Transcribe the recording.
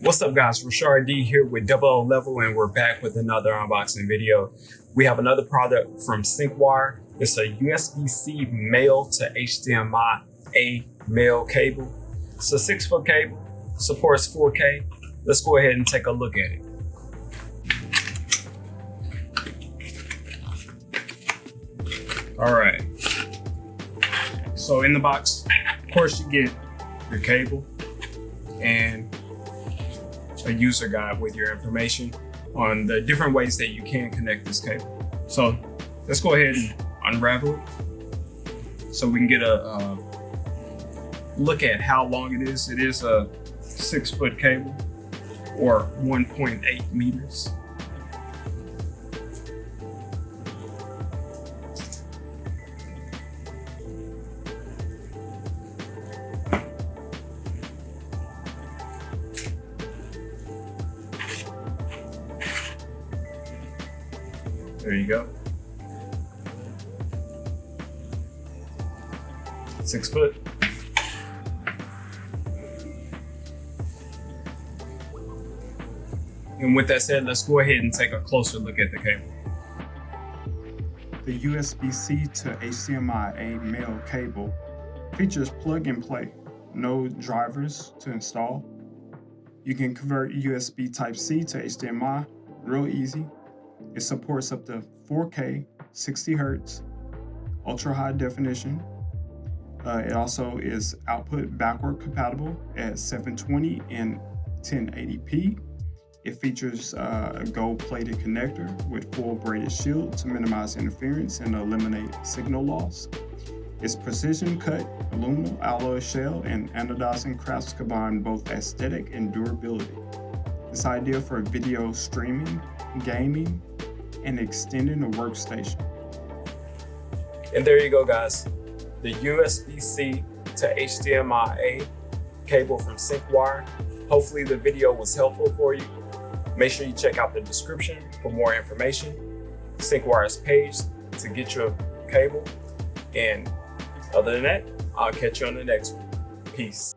What's up guys, Rashard D here with Double O Level, and we're back with another unboxing video. We have another product from SYNCWIRE. It's a USB-C male to HDMI A male cable. It's a 6-foot cable, supports 4K. Let's go ahead and take a look at it. All right, so in the box, of course you get your cable and a user guide with your information on the different ways that you can connect this cable. So let's go ahead and unravel it so we can get a look at how long it is. It is a 6-foot cable or 1.8 meters. There you go. 6 foot. And with that said, let's go ahead and take a closer look at the cable. The USB-C to HDMI A male cable features plug and play, no drivers to install. You can convert USB Type-C to HDMI real easy. It supports up to 4K, 60 Hz, ultra high definition. It also is output backward compatible at 720 and 1080p. It features a gold-plated connector with full braided shield to minimize interference and eliminate signal loss. Its precision-cut aluminum alloy shell and anodizing crafts combine both aesthetic and durability. It's ideal for video streaming, gaming, and extending a workstation. And there you go guys, the USB-C to HDMI A cable from SYNCWIRE. Hopefully the video was helpful for you. Make sure you check out the description for more information, SYNCWIRE's page to get your cable. And other than that, I'll catch you on the next one. Peace.